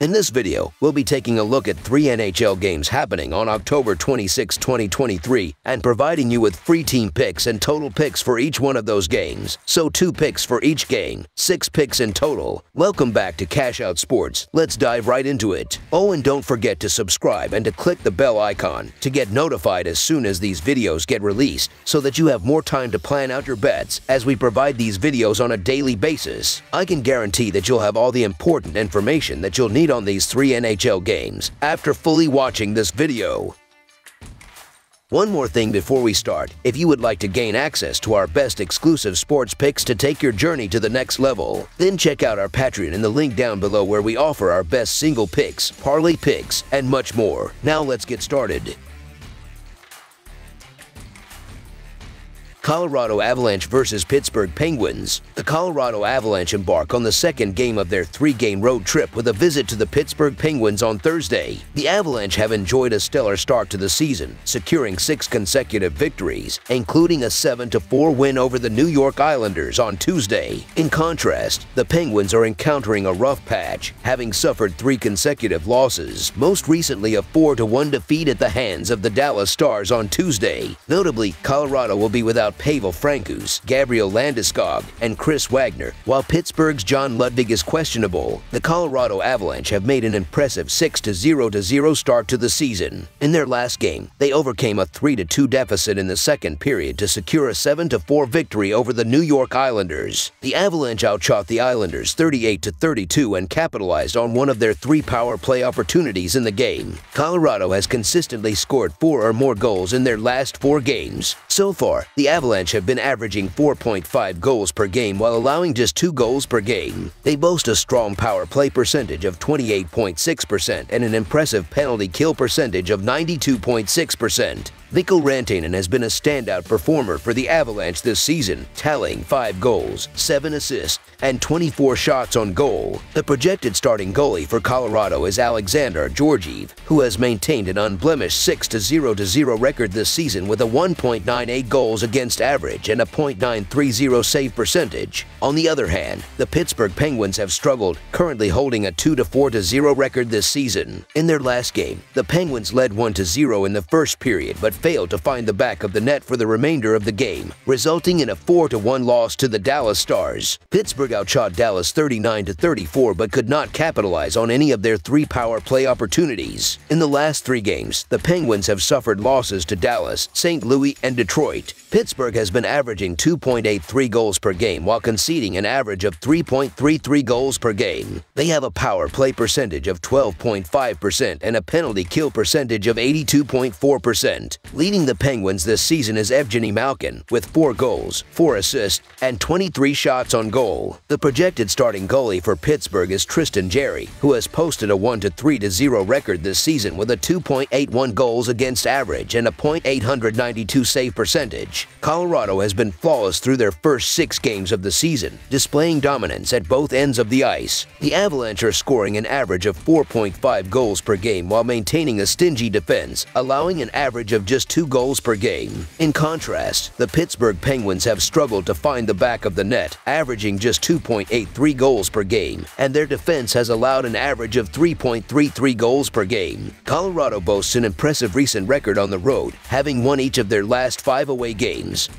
In this video, we'll be taking a look at 3 NHL games happening on October 26, 2023 and providing you with free team picks and total picks for each one of those games. So 2 picks for each game, 6 picks in total. Welcome back to Cash Out Sports. Let's dive right into it. Oh, and don't forget to subscribe and to click the bell icon to get notified as soon as these videos get released so that you have more time to plan out your bets as we provide these videos on a daily basis. I can guarantee that you'll have all the important information that you'll need on these 3 NHL games after fully watching this video. One more thing before we start, if you would like to gain access to our best exclusive sports picks to take your journey to the next level, then check out our Patreon in the link down below where we offer our best single picks, parlay picks, and much more. Now let's get started. Colorado Avalanche vs. Pittsburgh Penguins. The Colorado Avalanche embark on the second game of their 3-game road trip with a visit to the Pittsburgh Penguins on Thursday. The Avalanche have enjoyed a stellar start to the season, securing 6 consecutive victories, including a 7-4 win over the New York Islanders on Tuesday. In contrast, the Penguins are encountering a rough patch, having suffered 3 consecutive losses, most recently a 4-1 defeat at the hands of the Dallas Stars on Tuesday. Notably, Colorado will be without Pavel Francouz, Gabriel Landeskog, and Chris Wagner, while Pittsburgh's John Ludwig is questionable. The Colorado Avalanche have made an impressive 6-0 start to the season. In their last game, they overcame a 3-2 deficit in the second period to secure a 7-4 victory over the New York Islanders. The Avalanche outshot the Islanders 38-32 and capitalized on one of their 3 power play opportunities in the game. Colorado has consistently scored 4 or more goals in their last 4 games. So far, the Avalanche have been averaging 4.5 goals per game while allowing just 2 goals per game. They boast a strong power play percentage of 28.6% and an impressive penalty kill percentage of 92.6%. Mikko Rantanen has been a standout performer for the Avalanche this season, tallying 5 goals, 7 assists, and 24 shots on goal. The projected starting goalie for Colorado is Alexander Georgiev, who has maintained an unblemished 6-0 record this season with a 1.98 goals against average and a .930 save percentage. On the other hand, the Pittsburgh Penguins have struggled, currently holding a 2-4-0 record this season. In their last game, the Penguins led 1-0 in the first period but failed to find the back of the net for the remainder of the game, resulting in a 4-1 loss to the Dallas Stars. Pittsburgh outshot Dallas 39-34 but could not capitalize on any of their 3 power play opportunities. In the last 3 games, the Penguins have suffered losses to Dallas, St. Louis, and Detroit. Pittsburgh has been averaging 2.83 goals per game while conceding an average of 3.33 goals per game. They have a power play percentage of 12.5% and a penalty kill percentage of 82.4%. Leading the Penguins this season is Evgeny Malkin with 4 goals, 4 assists, and 23 shots on goal. The projected starting goalie for Pittsburgh is Tristan Jarry, who has posted a 1-3-0 record this season with a 2.81 goals against average and a .892 save percentage. Colorado has been flawless through their first 6 games of the season, displaying dominance at both ends of the ice. The Avalanche are scoring an average of 4.5 goals per game while maintaining a stingy defense, allowing an average of just 2 goals per game. In contrast, the Pittsburgh Penguins have struggled to find the back of the net, averaging just 2.83 goals per game, and their defense has allowed an average of 3.33 goals per game. Colorado boasts an impressive recent record on the road, having won each of their last 5 away games.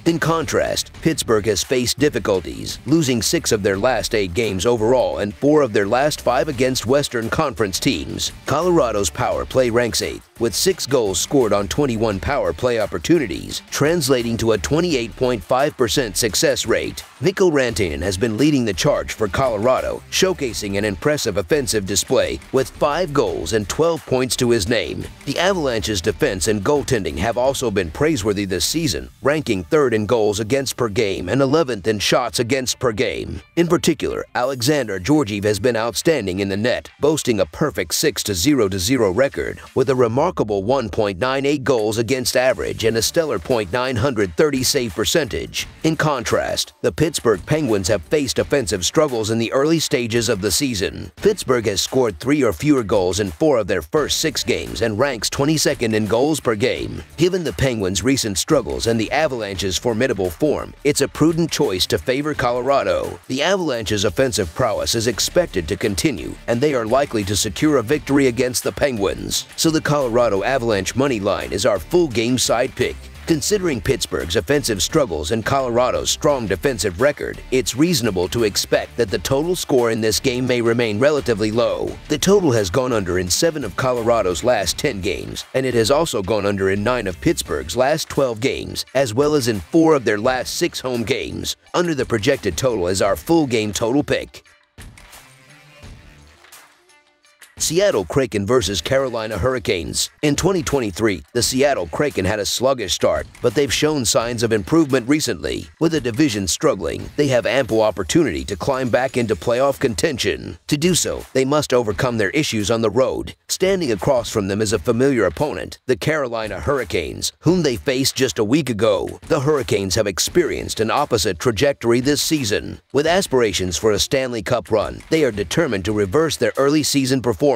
In contrast, Pittsburgh has faced difficulties, losing 6 of their last 8 games overall and 4 of their last 5 against Western Conference teams. Colorado's power play ranks 8th, with 6 goals scored on 21 power play opportunities, translating to a 28.5% success rate. Mikko Rantanen has been leading the charge for Colorado, showcasing an impressive offensive display with 5 goals and 12 points to his name. The Avalanche's defense and goaltending have also been praiseworthy this season, ranking 3rd in goals against per game and 11th in shots against per game. In particular, Alexander Georgiev has been outstanding in the net, boasting a perfect 6-0 record with a remarkable 1.98 goals against against average and a stellar .930 save percentage. In contrast, the Pittsburgh Penguins have faced offensive struggles in the early stages of the season. Pittsburgh has scored 3 or fewer goals in 4 of their first 6 games and ranks 22nd in goals per game. Given the Penguins' recent struggles and the Avalanche's formidable form, it's a prudent choice to favor Colorado. The Avalanche's offensive prowess is expected to continue, and they are likely to secure a victory against the Penguins. So the Colorado Avalanche money line is our full game side pick. Considering Pittsburgh's offensive struggles and Colorado's strong defensive record, it's reasonable to expect that the total score in this game may remain relatively low. The total has gone under in 7 of Colorado's last 10 games, and it has also gone under in 9 of Pittsburgh's last 12 games, as well as in 4 of their last 6 home games. Under the projected total is our full game total pick. Seattle Kraken versus Carolina Hurricanes. In 2023, the Seattle Kraken had a sluggish start, but they've shown signs of improvement recently. With the division struggling, they have ample opportunity to climb back into playoff contention. To do so, they must overcome their issues on the road. Standing across from them is a familiar opponent, the Carolina Hurricanes, whom they faced just a week ago. The Hurricanes have experienced an opposite trajectory this season. With aspirations for a Stanley Cup run, they are determined to reverse their early season performance.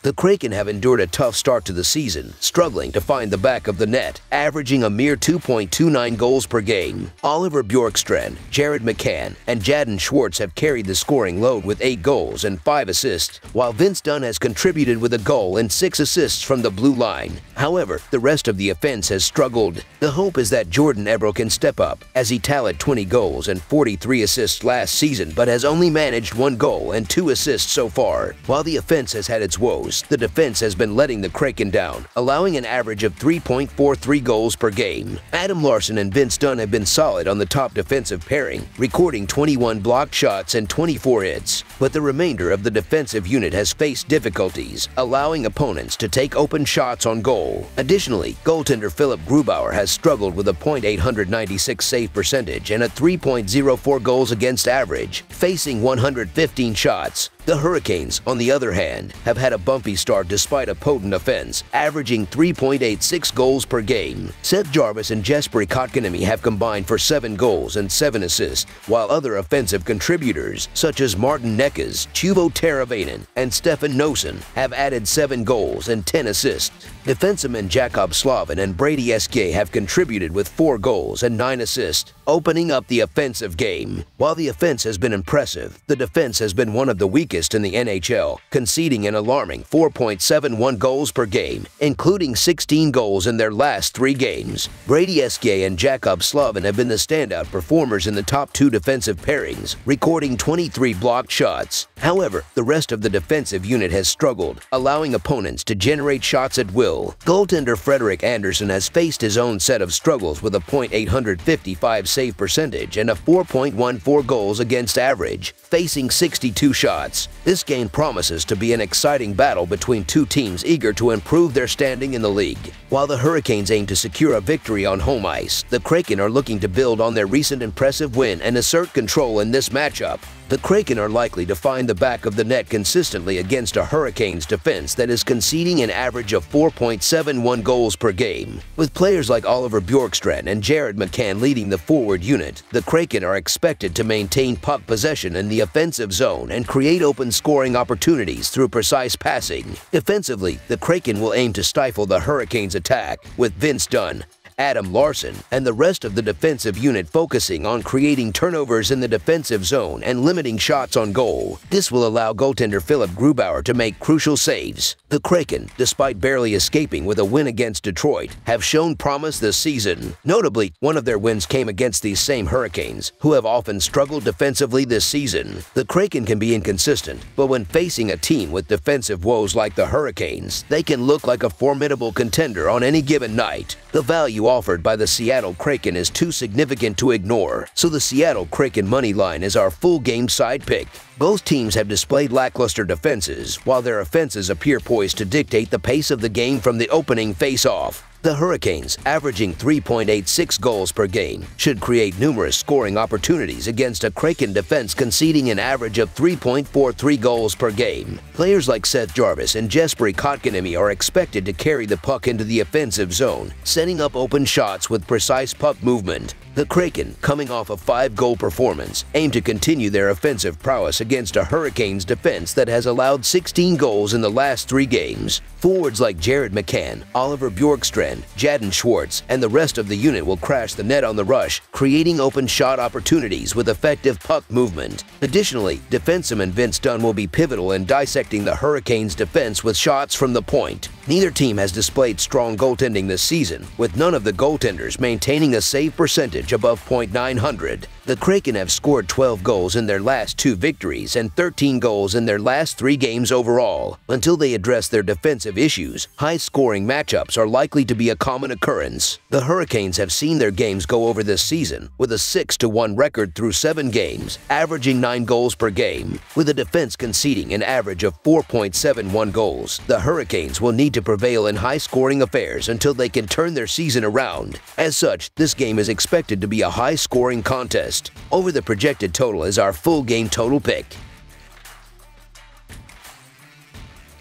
The Kraken have endured a tough start to the season, struggling to find the back of the net, averaging a mere 2.29 goals per game. Oliver Bjorkstrand, Jared McCann, and Jaden Schwartz have carried the scoring load with 8 goals and 5 assists, while Vince Dunn has contributed with a goal and 6 assists from the blue line. However, the rest of the offense has struggled. The hope is that Jordan Eberle can step up, as he tallied 20 goals and 43 assists last season but has only managed 1 goal and 2 assists so far. While the offense has had its woes, the defense has been letting the Kraken down, allowing an average of 3.43 goals per game. Adam Larsson and Vince Dunn have been solid on the top defensive pairing, recording 21 blocked shots and 24 hits, but the remainder of the defensive unit has faced difficulties, allowing opponents to take open shots on goal. Additionally, goaltender Philip Grubauer has struggled with a .896 save percentage and a 3.04 goals against average, facing 115 shots. The Hurricanes, on the other hand, have had a bumpy start despite a potent offense, averaging 3.86 goals per game. Seth Jarvis and Jesperi Kotkaniemi have combined for 7 goals and 7 assists, while other offensive contributors, such as Martin Necas, Teuvo Teravainen, and Stefan Noesen, have added 7 goals and 10 assists. Defensemen Jacob Slavin and Brady Esquet have contributed with 4 goals and 9 assists, opening up the offensive game. While the offense has been impressive, the defense has been one of the weakest in the NHL, conceding an alarming 4.71 goals per game, including 16 goals in their last 3 games. Brady Esquet and Jacob Slavin have been the standout performers in the top 2 defensive pairings, recording 23 blocked shots. However, the rest of the defensive unit has struggled, allowing opponents to generate shots at will. Goaltender Frederik Andersen has faced his own set of struggles with a .855 save percentage and a 4.14 goals against average, facing 62 shots. This game promises to be an exciting battle between 2 teams eager to improve their standing in the league. While the Hurricanes aim to secure a victory on home ice, the Kraken are looking to build on their recent impressive win and assert control in this matchup. The Kraken are likely to find the back of the net consistently against a Hurricanes defense that is conceding an average of 4.71 goals per game. With players like Oliver Bjorkstrand and Jared McCann leading the forward unit, the Kraken are expected to maintain puck possession in the offensive zone and create open scoring opportunities through precise passing. Defensively, the Kraken will aim to stifle the Hurricanes' attack, with Vince Dunn, Adam Larsson, and the rest of the defensive unit focusing on creating turnovers in the defensive zone and limiting shots on goal. This will allow goaltender Philip Grubauer to make crucial saves. The Kraken, despite barely escaping with a win against Detroit, have shown promise this season. Notably, one of their wins came against these same Hurricanes, who have often struggled defensively this season. The Kraken can be inconsistent, but when facing a team with defensive woes like the Hurricanes, they can look like a formidable contender on any given night. The value offered by the Seattle Kraken is too significant to ignore, so the Seattle Kraken money line is our full game side pick. Both teams have displayed lackluster defenses, while their offenses appear poised to dictate the pace of the game from the opening face-off. The Hurricanes, averaging 3.86 goals per game, should create numerous scoring opportunities against a Kraken defense conceding an average of 3.43 goals per game. Players like Seth Jarvis and Jesperi Kotkaniemi are expected to carry the puck into the offensive zone, setting up open shots with precise puck movement. The Kraken, coming off a 5-goal performance, aim to continue their offensive prowess against a Hurricanes defense that has allowed 16 goals in the last 3 games. Forwards like Jared McCann, Oliver Bjorkstrand, Jadon Schwartz, and the rest of the unit will crash the net on the rush, creating open shot opportunities with effective puck movement. Additionally, defenseman Vince Dunn will be pivotal in dissecting the Hurricanes' defense with shots from the point. Neither team has displayed strong goaltending this season, with none of the goaltenders maintaining a save percentage above .900. The Kraken have scored 12 goals in their last 2 victories and 13 goals in their last 3 games overall. Until they address their defensive issues, high-scoring matchups are likely to be a common occurrence. The Hurricanes have seen their games go over this season, with a 6-1 record through 7 games, averaging 9 goals per game. With a defense conceding an average of 4.71 goals, the Hurricanes will need to prevail in high-scoring affairs until they can turn their season around. As such, this game is expected to be a high-scoring contest. Over the projected total is our full game total pick.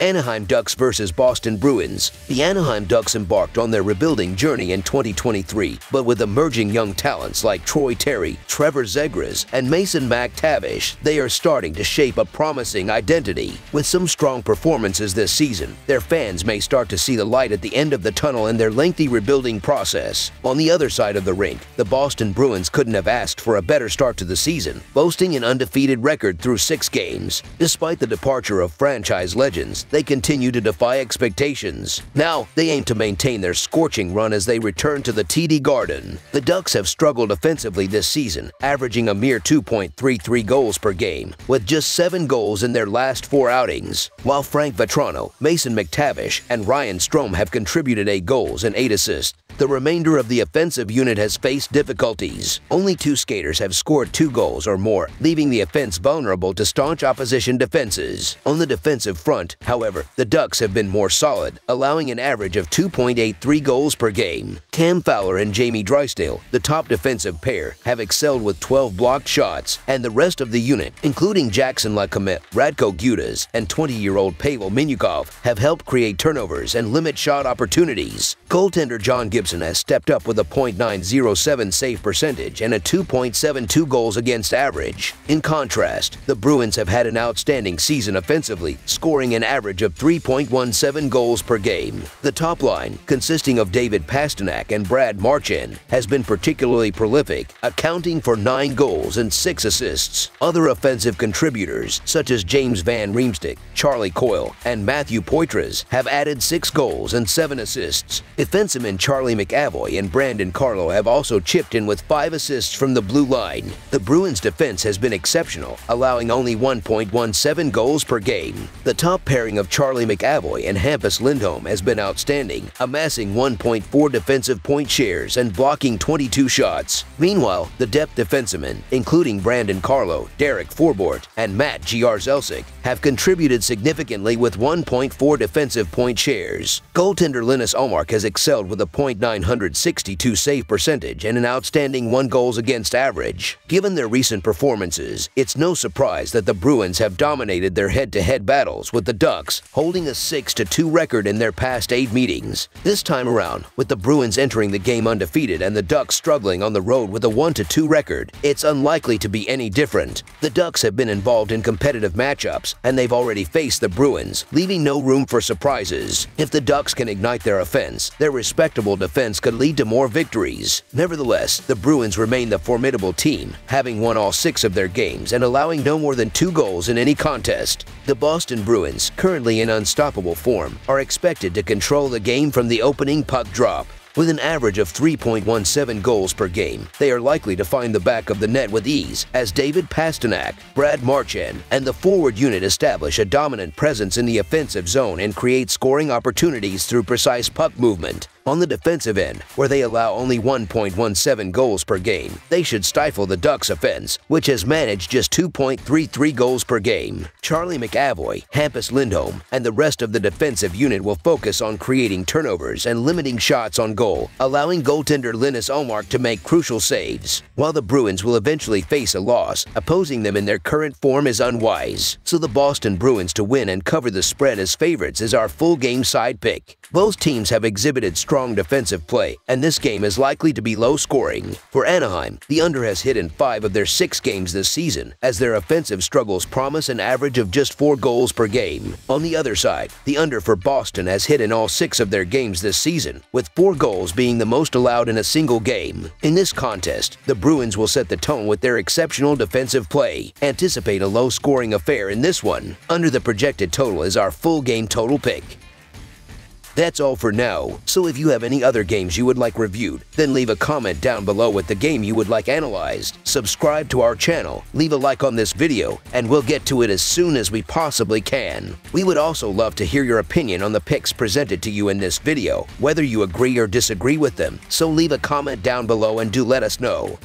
Anaheim Ducks vs. Boston Bruins. The Anaheim Ducks embarked on their rebuilding journey in 2023, but with emerging young talents like Troy Terry, Trevor Zegras, and Mason McTavish, they are starting to shape a promising identity. With some strong performances this season, their fans may start to see the light at the end of the tunnel in their lengthy rebuilding process. On the other side of the rink, the Boston Bruins couldn't have asked for a better start to the season, boasting an undefeated record through 6 games. Despite the departure of franchise legends, they continue to defy expectations. Now, they aim to maintain their scorching run as they return to the TD Garden. The Ducks have struggled offensively this season, averaging a mere 2.33 goals per game, with just 7 goals in their last 4 outings. While Frank Vatrano, Mason McTavish, and Ryan Strome have contributed 8 goals and 8 assists, the remainder of the offensive unit has faced difficulties. Only 2 skaters have scored 2 goals or more, leaving the offense vulnerable to staunch opposition defenses. On the defensive front, however, the Ducks have been more solid, allowing an average of 2.83 goals per game. Cam Fowler and Jamie Drysdale, the top defensive pair, have excelled with 12 blocked shots, and the rest of the unit, including Jackson Lacomet, Radko Gudas, and 20-year-old Pavel Minukov, have helped create turnovers and limit shot opportunities. Goaltender John Gibson has stepped up with a .907 save percentage and a 2.72 goals against average. In contrast, the Bruins have had an outstanding season offensively, scoring an average of 3.17 goals per game. The top line, consisting of David Pastrnak and Brad Marchand, has been particularly prolific, accounting for 9 goals and 6 assists. Other offensive contributors, such as James Van Riemsdyk, Charlie Coyle, and Matthew Poitras, have added 6 goals and 7 assists. Defensemen Charlie McAvoy and Brandon Carlo have also chipped in with 5 assists from the blue line. The Bruins' defense has been exceptional, allowing only 1.17 goals per game. The top pairing of Charlie McAvoy and Hampus Lindholm has been outstanding, amassing 1.4 defensive point shares and blocking 22 shots. Meanwhile, the depth defensemen, including Brandon Carlo, Derek Forbort, and Matt Jarzelsik, have contributed significantly with 1.4 defensive point shares. Goaltender Linus Ullmark has excelled with a .962 save percentage and an outstanding 1 goals against average. Given their recent performances, it's no surprise that the Bruins have dominated their head-to-head battles, with the Ducks holding a 6-2 record in their past 8 meetings. This time around, with the Bruins entering the game undefeated and the Ducks struggling on the road with a 1-2 record, it's unlikely to be any different. The Ducks have been involved in competitive matchups, and they've already faced the Bruins, leaving no room for surprises. If the Ducks can ignite their offense, their respectable defense could lead to more victories. Nevertheless, the Bruins remain the formidable team, having won all 6 of their games and allowing no more than 2 goals in any contest. The Boston Bruins, currently in unstoppable form, are expected to control the game from the opening puck drop. With an average of 3.17 goals per game, they are likely to find the back of the net with ease as David Pastrnak, Brad Marchand, and the forward unit establish a dominant presence in the offensive zone and create scoring opportunities through precise puck movement. On the defensive end, where they allow only 1.17 goals per game, they should stifle the Ducks' offense, which has managed just 2.33 goals per game. Charlie McAvoy, Hampus Lindholm, and the rest of the defensive unit will focus on creating turnovers and limiting shots on goal, allowing goaltender Linus Ullmark to make crucial saves. While the Bruins will eventually face a loss, opposing them in their current form is unwise, so the Boston Bruins to win and cover the spread as favorites is our full game side pick. Both teams have exhibited strong defensive play, and this game is likely to be low scoring. For Anaheim, the under has hit in 5 of their 6 games this season, as their offensive struggles promise an average of just 4 goals per game. On the other side, the under for Boston has hit in all 6 of their games this season, with 4 goals being the most allowed in a single game. In this contest, the Bruins will set the tone with their exceptional defensive play. Anticipate a low-scoring affair in this one. Under the projected total is our full game total pick. That's all for now, so if you have any other games you would like reviewed, then leave a comment down below with the game you would like analyzed. Subscribe to our channel, leave a like on this video, and we'll get to it as soon as we possibly can. We would also love to hear your opinion on the picks presented to you in this video, whether you agree or disagree with them, so leave a comment down below and do let us know.